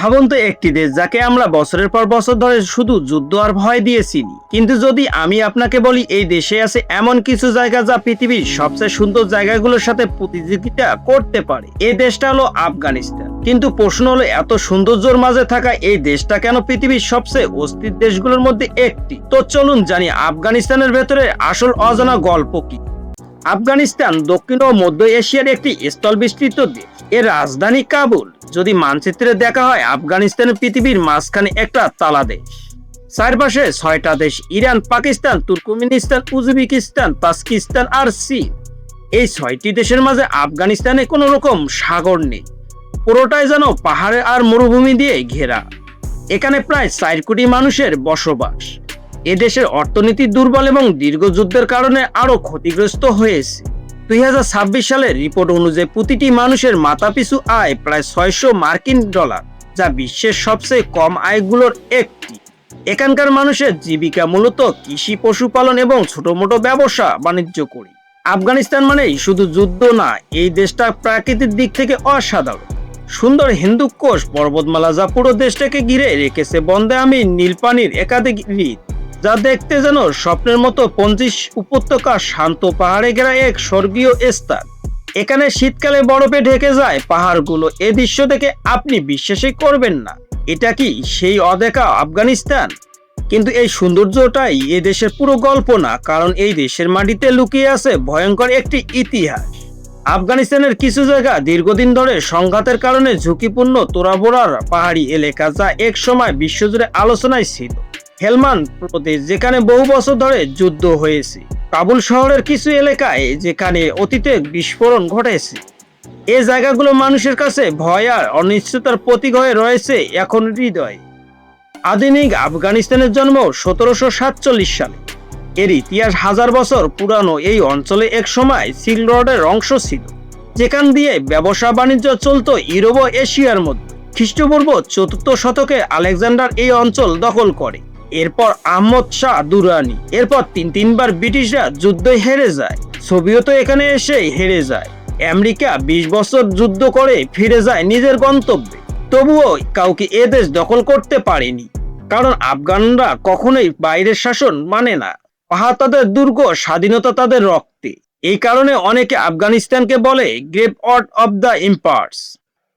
ভাবুন তো, একটি দেশ যাকে আমরা বছরের পর বছর ধরে শুধু যুদ্ধ আর ভয় দিয়ে চিনি, কিন্তু যদি আমি আপনাকে বলি এই দেশে আছে এমন কিছু জায়গা যা পৃথিবীর সবচেয়ে সুন্দর জায়গাগুলোর সাথে প্রতিযোগিতা করতে পারে, এই দেশটা হলো আফগানিস্তান। কিন্তু প্রশ্ন হলো, এত সৌন্দর্যের মাঝে থাকা এই দেশটা কেন পৃথিবীর সবচেয়ে অস্থির দেশগুলোর মধ্যে একটি? তো চলুন জানি আফগানিস্তানের ভেতরে আসল অজানা গল্প কি। আফগানিস্তান দক্ষিণ ও মধ্য এশিয়ার একটি স্থল বিস্তৃত দেশ। এর রাজধানী কাবুল। যদি মানচিত্রে দেখা হয়, আফগানিস্তান পৃথিবীর মাঝখানে একটা তালা দেশ। চারপাশে 6টা দেশ: Iran, Pakistan, Turkmenistan, Uzbekistan, Tajikistan আর চীন। এই 6টি দেশের মাঝে আফগানিস্তানে কোনো রকম সাগর নেই। পুরোটাই যেন পাহাড়ে আর মরুভূমি দিয়ে ঘেরা। এখানে প্রায় 4 কোটি মানুষের বসবাস। এদেশের অর্থনীতি দুর্বল এবং দীর্ঘ যুদ্ধের কারণে আরো ক্ষতিগ্রস্ত হয়েছে। 2026 সালের রিপোর্ট অনুযায়ী প্রতিটি মানুষের মাথাপিছু আয় প্রায় $600, যা বিশ্বের সবচেয়ে কম আয়গুলোর একটি। এখানকার মানুষের জীবিকা মূলত কৃষি, পশুপালন এবং ছোট মোটো ব্যবসা বাণিজ্য করে। আফগানিস্তান মানেই শুধু যুদ্ধ না, এই দেশটা প্রাকৃতিক দিক থেকে অসাধারণ। সুন্দর হিন্দুকুশ পর্বতমালা যা পুরো দেশটাকে ঘিরে রেখেছে, বন্দে আমির নীল পানির একাধিক হ্রদ যা দেখতে যেন স্বপ্নের মতো। 25 উপত্যকা, শান্ত পাহাড়ে ঘেরা এক স্বর্গীয় স্থান। এখানে শীতকালে বরফে ঢেকে যায় পাহাড়গুলো। এই দৃশ্য দেখে আপনি বিশ্বাসই করবেন না, এটা কি সেই অদেখা আফগানিস্তান? কিন্তু এই সৌন্দর্যটাই এ দেশের পুরো গল্প না, কারণ এই দেশের মাটিতে লুকিয়ে আছে ভয়ঙ্কর একটি ইতিহাস। আফগানিস্তানের কিছু জায়গা দীর্ঘদিন ধরে সংঘাতের কারণে ঝুঁকিপূর্ণ, তোড়াবোড়ার পাহাড়ি এলাকা যা এক সময় বিশ্বজুড়ে আলোচনায় ছিল। হেলমান্দ প্রদেশ, যেখানে বহু বছর ধরে যুদ্ধ হয়েছে। কাবুল শহরের কিছু এলাকায় যেখানে অতীতে বিস্ফোরণ ঘটেছে। এই জায়গাগুলো মানুষের কাছে ভয় আর অনিশ্চয়তার প্রতীক হয়ে রয়েছে এখন হৃদয়ে। আধুনিক আফগানিস্তানের জন্ম 1747 সালে। এর ইতিহাস হাজার বছর পুরানো। এই অঞ্চলে এক সময় সিল্ক রোডের অংশ ছিল, যেখান দিয়ে ব্যবসা বাণিজ্য চলত ইউরোপ ও এশিয়ার মধ্যে। খ্রিস্টপূর্ব 4th শতকে আলেকজান্ডার এই অঞ্চল দখল করে। এরপর আহমদ শাহ দুরানি। এরপর তিনবার ব্রিটিশরা যুদ্ধে হেরে যায়। সোভিয়েত এখানে এসে হেরে যায়। আমেরিকা 20 বছর যুদ্ধ করে ফিরে যায় নিজের গন্তব্যে। তবুও কাউকে এ দেশ দখল করতে পারেনি, কারণ আফগানরা কখনোই বাইরের শাসন মানে না। পাহাড় তাদের দুর্গ, স্বাধীনতা তাদের রক্তে। এই কারণে অনেকে আফগানিস্তানকে বলে grave of the empires.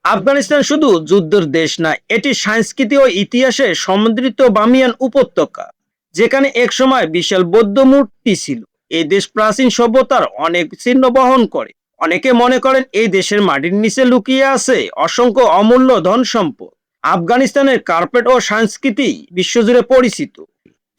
Afghanistan শুধু যুদ্ধের দেশ না, এটি সংস্কৃতি ও ইতিহাসে সমৃদ্ধ বামিয়ান উপত্যকা, যেখানে একসময় বিশাল বৌদ্ধ মূর্তি ছিল। এই দেশ প্রাচীন সভ্যতার অনেক চিহ্ন বহন করে। অনেকে মনে করেন এই দেশের মাটির নিচে লুকিয়ে আছে অসংখ্য অমূল্য ধন সম্পদ। আফগানিস্তানের কার্পেট ও সংস্কৃতি বিশ্বজুড়ে পরিচিত।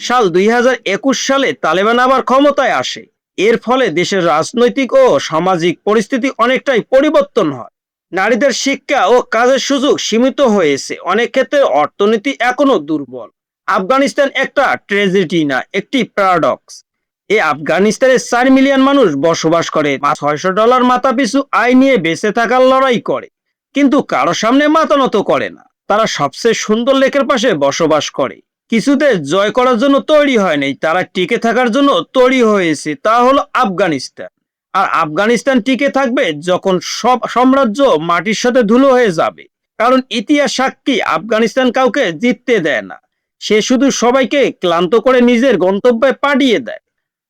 সাল 2021 সালে তালেবান আবার ক্ষমতায় আসে। এর ফলে দেশের রাজনৈতিক ও সামাজিক পরিস্থিতি অনেকটাই পরিবর্তন হয়। নারীদের শিক্ষা ও কাজের সুযোগ সীমিত হয়েছে। অনেক ক্ষেত্রে অর্থনীতি এখনো দুর্বল। আফগানিস্তান একটা ট্র্যাজেডি না, একটি প্যারাডক্স। এই আফগানিস্তানে 4 মিলিয়ন মানুষ বসবাস করে। $600 মাথাপিছু আয় নিয়ে বেঁচে থাকার লড়াই করে, কিন্তু কারো সামনে মাথা নত করে না। তারা সবচেয়ে সুন্দর লেকের পাশে বসবাস করে। কিছুতে জয় করার জন্য তৈরি হয়নি, তারা টিকে থাকার জন্য তৈরি হয়েছে। তা হলো আফগানিস্তান। আর আফগানিস্তান টিকে থাকবে যখন সব সাম্রাজ্য মাটির সাথে ধুলো হয়ে যাবে। কারণ ইতিহাস সাক্ষী, আফগানিস্তান কাউকে জিততে দেয় না, সে শুধু সবাইকে ক্লান্ত করে নিজের গন্তব্যে পাঠিয়ে দেয়।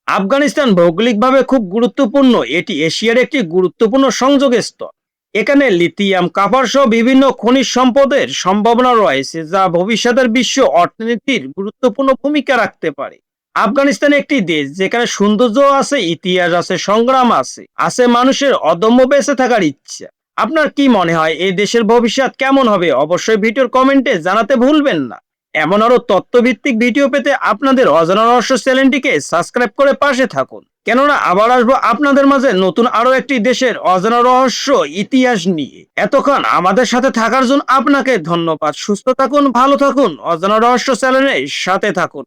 আফগানিস্তান ভৌগোলিকভাবে খুব গুরুত্বপূর্ণ। এটি এশিয়ার একটি গুরুত্বপূর্ণ সংযোগস্থল। এখানে লিথিয়াম, কপার সহ বিভিন্ন খনিজ সম্পদের সম্ভাবনা রয়েছে, যা ভবিষ্যতের বিশ্ব অর্থনীতির গুরুত্বপূর্ণ ভূমিকা রাখতে পারে। আফগানিস্তান একটি দেশ যেখানে সৌন্দর্য আছে, ইতিহাস আছে, সংগ্রাম আছে মানুষের অদম্য বেঁচে থাকার ইচ্ছা। আপনার কি মনে হয় এই দেশের ভবিষ্যৎ কেমন হবে? অবশ্যই ভিডিওর কমেন্টে জানাতে ভুলবেন না। এমন আরো তথ্যভিত্তিক ভিডিও পেতে আপনাদের অজানা রহস্য চ্যানেলটিকে সাবস্ক্রাইব করে পাশে থাকুন, কেননা আবার আসবো আপনাদের মাঝে নতুন আরো একটি দেশের অজানা রহস্য ইতিহাস নিয়ে। এতক্ষণ আমাদের সাথে থাকার জন্য আপনাকে ধন্যবাদ। সুস্থ থাকুন, ভালো থাকুন, অজানা রহস্য চ্যানেলের সাথে থাকুন।